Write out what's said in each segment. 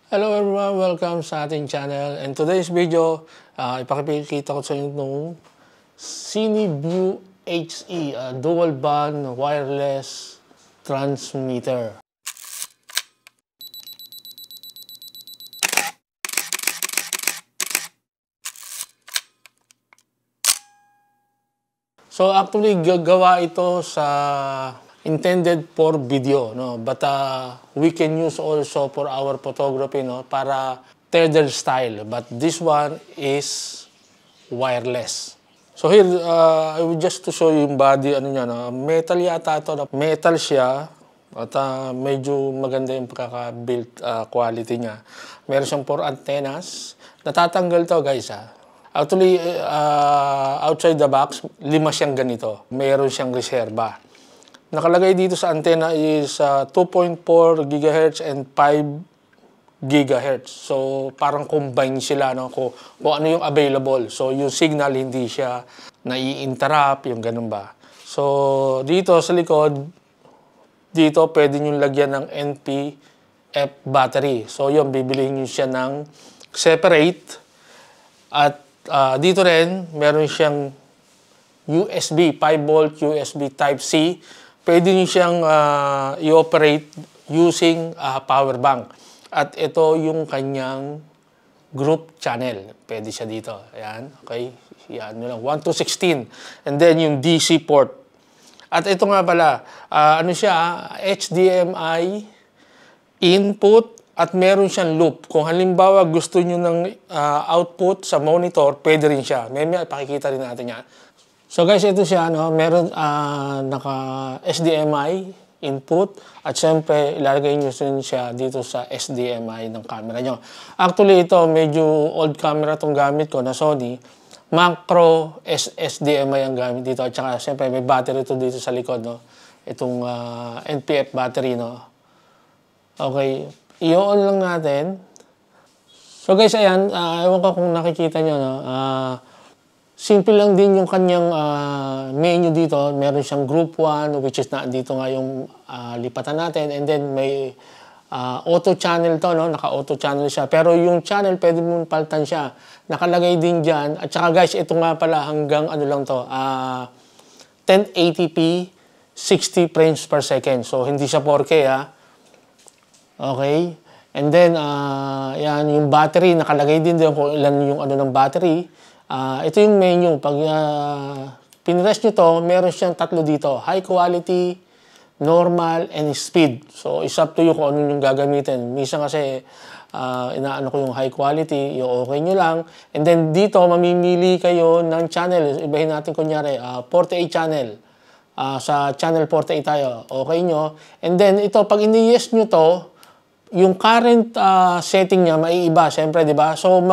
Hello everyone, welcome sa ating channel. And today's video, ipakikita ko sa inyo itong CineView HE, dual band wireless transmitter. So actually gagawa ito sa intended for video, no, but we can use also for our photography, no, para tethered style, but this one is wireless. So here I will just to show you yung body, ano niya, no, metal yata ito, metal siya at medyo maganda yung pagkaka-build quality niya. Meron siyang 4 antennas. Natatanggal to, guys, Actually, outside the box, 5 siyang ganito. Meron siyang reserba. Nakalagay dito sa antenna is 2.4 GHz and 5 GHz. So, parang combine sila, no? Kung ano yung available. So, yung signal hindi siya nai-interrupt, yung ganun ba. So, dito sa likod, dito pwede nyo lagyan ng NP-F battery. So, yun, bibilihin nyo siya ng separate. At dito rin, meron siyang USB, 5V USB Type-C. Pwede nyo siyang i-operate using power bank. At ito yung kanyang group channel. Pwede siya dito. Ayan, okay. Yan, 1 to 16. And then yung DC port. At ito nga pala, ano siya, HDMI input. At meron siyang loop. Kung halimbawa gusto nyo ng output sa monitor, pwede rin siya. May pakikita rin natin yan. So guys, ito siya, no? Meron naka HDMI input. At syempre, ilalagay nyo rin siya dito sa HDMI ng camera nyo. Actually, ito, medyo old camera itong gamit ko na Sony. Macro HDMI ang gamit dito. At saka, syempre, may battery ito dito sa likod, no? Itong NP-F battery, no? Okay. I-on lang natin. So guys, ayan, ewan ko kung nakikita nyo, no? Simple lang din yung kanyang menu dito. Meron siyang group 1, which is na dito nga yung lipatan natin. And then may auto channel to, no? Naka-auto channel siya. Pero yung channel, pwede mo palitan siya. Nakalagay din dyan. At saka guys, ito nga pala hanggang ano lang to, 1080p, 60 frames per second. So hindi siya 4K, Okay. And then, yan, yung battery, nakalagay din doon kung ilan yung ano ng battery. Ito yung menu. Pag pinrest nyo to, meron siyang 3 dito. High quality, normal, and speed. So, it's up to you kung ano yung gagamitin. Minsan kasi, inaano ko yung high quality, yung okay nyo lang. And then, dito, mamimili kayo ng channel. Ibahin natin kunyari, 48 channel. Sa channel 48 tayo. Okay nyo. And then, ito, pag ini-yes nyo to, yung current setting niya maiiba, siyempre, di ba? So,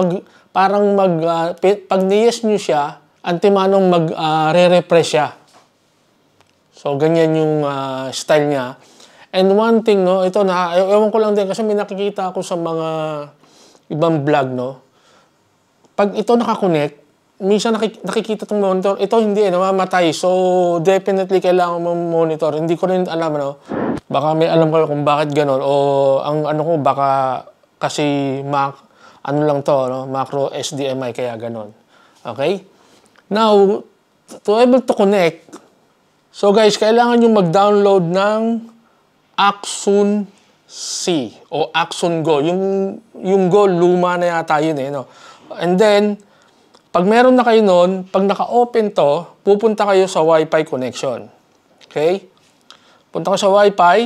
pag ni-yes nyo siya, antimanong re-refresh siya. So, ganyan yung style niya. And one thing, no, ito na, ewan ko lang din, kasi may nakikita ako sa mga ibang vlog, no? Pag ito nakakonect, minsan nakikita itong monitor, ito hindi, namamatay. So, definitely kailangan mo monitor. Hindi ko rin alam, no? Baka may alam kayo kung bakit gano'n. O ang ano ko, baka kasi ano lang to, no? Macro HDMI, kaya gano'n. Okay? Now, to able to connect, so guys, kailangan nyo mag-download ng Axon C o Axon Go. Yung Go, luma na yata yun, no? And then, pag meron na kayo nun, pag naka-open to, pupunta kayo sa Wi-Fi connection. Okay? Punta ko sa Wi-Fi.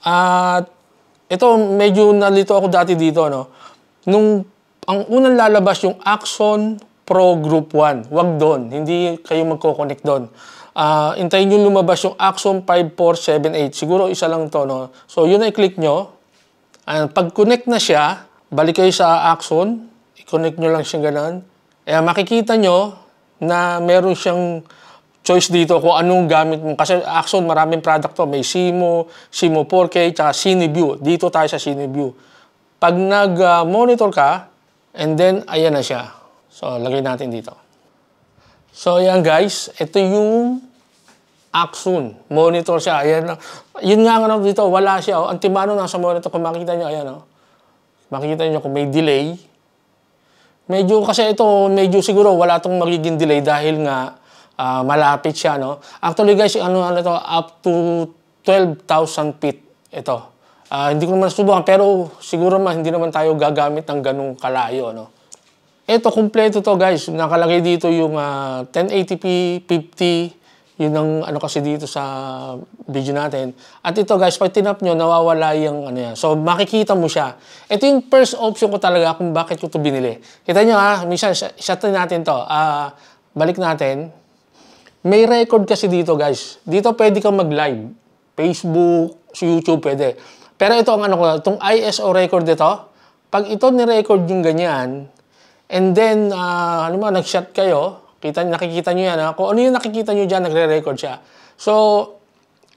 At ito, medyo nalito ako dati dito, no? Ang unang lalabas yung Axon Pro Group 1. Wag doon. Hindi kayo magko-connect doon. Intayin nyo lumabas yung Axon 5478. Siguro isa lang to, no? So, yun ay click nyo. And pag connect na siya, balik kayo sa Axon. I-connect nyo lang siya ganun. Makikita nyo na meron siyang choice dito kung anong gamit mo. Kasi Axon, maraming product to. May Simo 4K, tsaka CineView. Dito tayo sa CineView. Pag nag-monitor ka, and then, ayan na siya. So, lagay natin dito. So, ayan guys. Ito yung Axon. Monitor siya. Ayan. Yun nga dito, wala siya. Antimano nasa monitor. Kung makikita nyo, ayan. makikita nyo kung may delay. Medyo, kasi ito, medyo siguro wala itong magiging delay dahil nga malapit siya, no? Actually guys, ano to, up to 12,000 feet ito. Hindi ko naman nasubukan, pero siguro hindi naman tayo gagamit ng ganung kalayo, no? Ito, kumpleto to guys. Nakalagay dito yung 1080p 50. Yun ang ano kasi dito sa video natin. At ito guys, pag tinap nyo, nawawala yung ano yan. So, makikita mo siya. Ito yung first option ko talaga kung bakit ko ito binili. Kita nyo minsan, shot natin to. Balik natin. May record kasi dito guys. Dito pwede kang mag-live. Facebook, YouTube pwede. Pero ito ang ano ko, itong ISO record dito. Pag ito ni-record yung ganyan, and then, nag-shot kayo, nakikita nyo yan. Kung ano yung nakikita nyo dyan, nagre-record siya. So,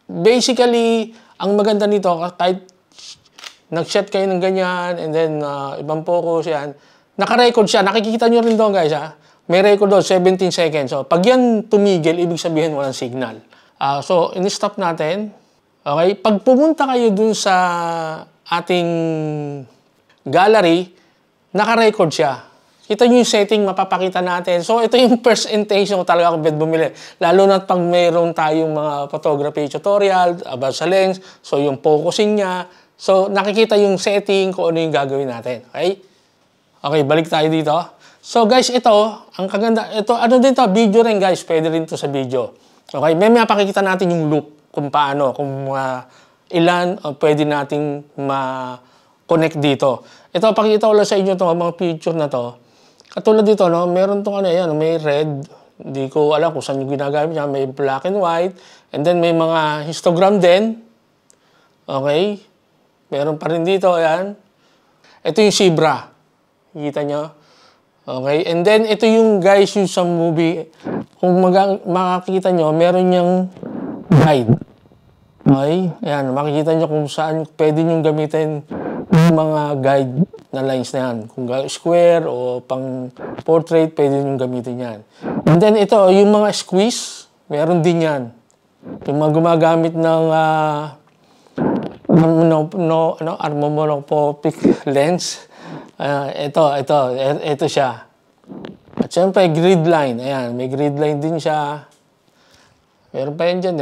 basically, ang maganda nito, kahit nag-shot kayo ng ganyan, and then, ibang focus yan, naka-record siya. Nakikita nyo rin doon, guys, May record doon, 17 seconds. So, pag yan tumigil, ibig sabihin walang signal. So, in-stop natin. Okay? Pag pumunta kayo dun sa ating gallery, naka-record siya. Kita nyo yung setting, mapapakita natin. So, ito yung first intention ko talaga kung bumili. Lalo na pag mayroon tayong mga photography tutorial about sa lens. So, yung focusing niya. So, nakikita yung setting kung ano yung gagawin natin. Okay? Okay, balik tayo dito. So, guys, ito, ang kaganda. Ito, ano din to? Video rin, guys. Pwede rin to sa video. Okay? May mapakikita natin yung loop. Kung paano. Kung ilan pwede nating ma-connect dito. Ito, pakikita ko lang sa inyo itong mga picture na to. Katulad dito, no, meron tong ano yan, may red. Hindi ko alam kung saan yung ginagamit niya. May black and white. And then may mga histogram din. Okay? Meron pa rin dito, ayan. Ito yung zebra. Kita nyo? Okay? And then ito yung guys yung sa movie. Kung makakita nyo, meron niyang guide. Okay? Ayan, makikita nyo kung saan pwede nyo gamitin yung mga guide na lines na yan. Kung square o pang portrait, pwede nyo gamitin yan. And then ito, yung mga squeeze, meron din yan. Yung mga gumagamit ng armomorphic lens. Ito siya. At syempre, grid line. Ayan, may grid line din siya. Meron pa yan dyan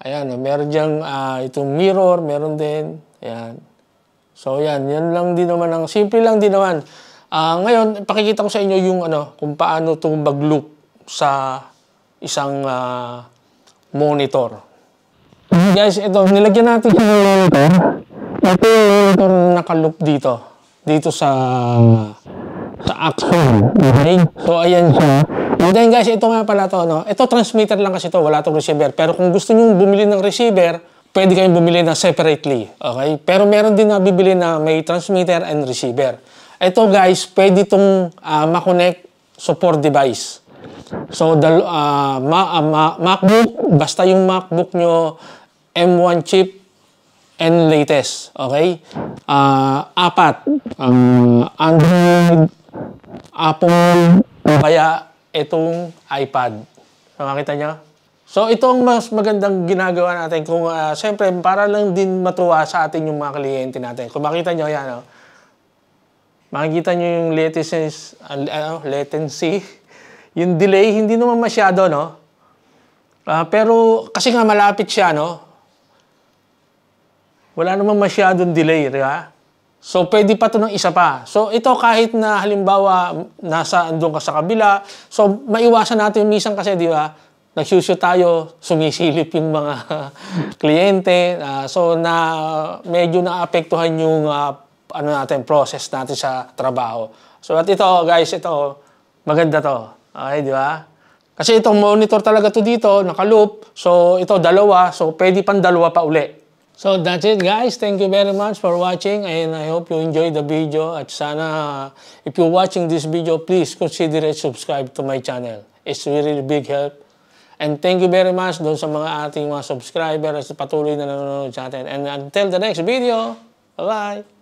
Ayan, meron dyan itong mirror, meron din. Ayan. So, yan lang din naman. Simple lang din naman. Ngayon, pakikita ko sa inyo yung kung paano ito mag-loop sa isang monitor. Guys, ito, nilagyan natin yung monitor. Ito yung monitor na naka-loop dito. Dito sa Axon. Okay? So, ayan siya. And then, guys, ito nga pala to, Ito, transmitter lang kasi to. Wala itong receiver. Pero kung gusto nyo bumili ng receiver, pwede kayong bumili na separately. Okay? Pero meron din na bibili na may transmitter and receiver. Ito guys, pwede itong ma-connect support device. So, MacBook, basta yung MacBook nyo, M1 chip and latest. Okay? 4. Android, Apple, kaya itong iPad. So, makita nyo? So, ito ang mas magandang ginagawa natin kung, siyempre, para lang din matuwa sa atin yung mga kliyente natin. Kung makita nyo, yan, makikita nyo yung latency, yung delay, hindi naman masyado, pero, kasi nga malapit siya, wala naman masyadong delay, diba? So, pwede pa ito ng isa pa. So, ito kahit na halimbawa, andun ka sa kabila, so, maiwasan natin minsan kasi, di ba? Nagsushoot tayo, sumisilip yung mga kliyente. So, medyo naapektuhan yung process natin sa trabaho. So, at ito, guys, ito, maganda to. Okay, di ba? Kasi itong monitor talaga to dito, naka-loop. So, ito, dalawa. So, pwede pang dalawa pa uli. So, that's it, guys. Thank you very much for watching. And I hope you enjoyed the video. At sana, if you're watching this video, please consider it subscribe to my channel. It's really big help. And thank you very much doon sa mga ating mga subscribers at patuloy na nanonood sa atin. And until the next video, bye-bye!